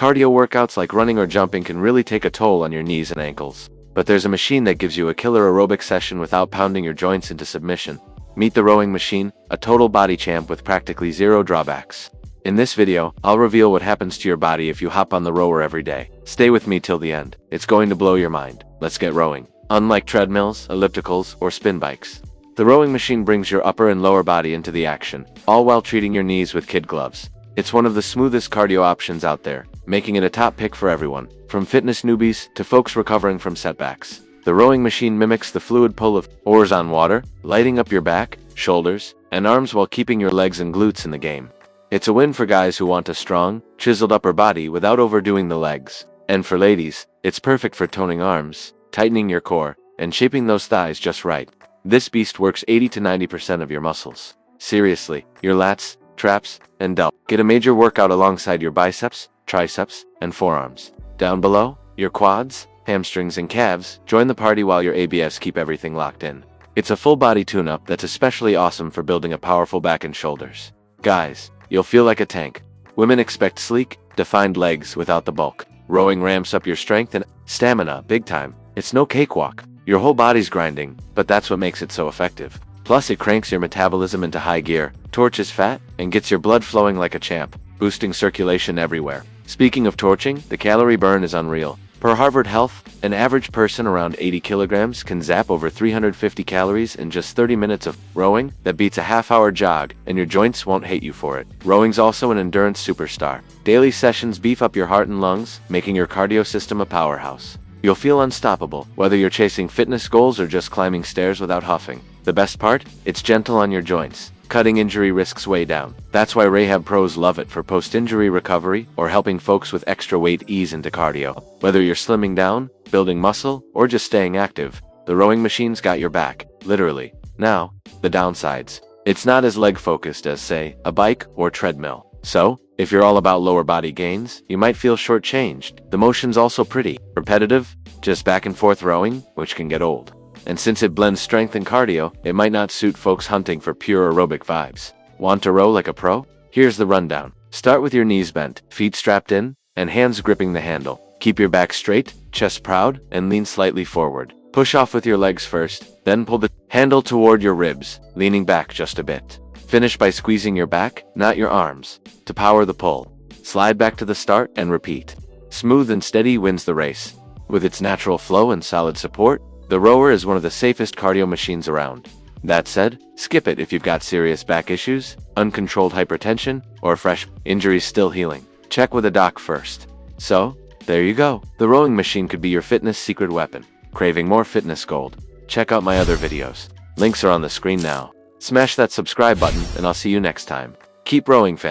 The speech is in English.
Cardio workouts like running or jumping can really take a toll on your knees and ankles. But there's a machine that gives you a killer aerobic session without pounding your joints into submission. Meet the rowing machine, a total body champ with practically zero drawbacks. In this video, I'll reveal what happens to your body if you hop on the rower every day. Stay with me till the end. It's going to blow your mind. Let's get rowing. Unlike treadmills, ellipticals, or spin bikes, the rowing machine brings your upper and lower body into the action, all while treating your knees with kid gloves. It's one of the smoothest cardio options out there, making it a top pick for everyone, from fitness newbies to folks recovering from setbacks. The rowing machine mimics the fluid pull of oars on water, lighting up your back, shoulders, and arms while keeping your legs and glutes in the game. It's a win for guys who want a strong, chiseled upper body without overdoing the legs. And for ladies, it's perfect for toning arms, tightening your core, and shaping those thighs just right. This beast works 80 to 90% of your muscles. Seriously, your lats, traps, and delts. Get a major workout alongside your biceps, triceps, and forearms. Down below, your quads, hamstrings, and calves join the party while your abs keep everything locked in. It's a full body tune-up that's especially awesome for building a powerful back and shoulders. Guys, you'll feel like a tank. Women expect sleek, defined legs without the bulk. Rowing ramps up your strength and stamina big time. It's no cakewalk. Your whole body's grinding, but that's what makes it so effective. Plus, it cranks your metabolism into high gear, torches fat, and gets your blood flowing like a champ, boosting circulation everywhere. Speaking of torching, the calorie burn is unreal. Per Harvard Health, an average person around 80 kilograms can zap over 350 calories in just 30 minutes of rowing. That beats a half-hour jog, and your joints won't hate you for it. Rowing's also an endurance superstar. Daily sessions beef up your heart and lungs, making your cardio system a powerhouse. You'll feel unstoppable, whether you're chasing fitness goals or just climbing stairs without huffing. The best part? It's gentle on your joints, cutting injury risks way down. That's why rehab pros love it for post-injury recovery or helping folks with extra weight ease into cardio. Whether you're slimming down, building muscle, or just staying active, the rowing machine's got your back, literally. Now, the downsides. It's not as leg-focused as, say, a bike or treadmill. So, if you're all about lower body gains, you might feel shortchanged. The motion's also pretty repetitive, just back and forth rowing, which can get old. And since it blends strength and cardio, it might not suit folks hunting for pure aerobic vibes. Want to row like a pro? Here's the rundown. Start with your knees bent, feet strapped in, and hands gripping the handle. Keep your back straight, chest proud, and lean slightly forward. Push off with your legs first, then pull the handle toward your ribs, leaning back just a bit. Finish by squeezing your back, not your arms, to power the pull. Slide back to the start and repeat. Smooth and steady wins the race. With its natural flow and solid support, the rower is one of the safest cardio machines around. That said, skip it if you've got serious back issues, uncontrolled hypertension, or fresh injuries still healing. Check with a doc first. So, there you go. The rowing machine could be your fitness secret weapon. Craving more fitness gold? Check out my other videos. Links are on the screen now. Smash that subscribe button and I'll see you next time. Keep rowing, fam.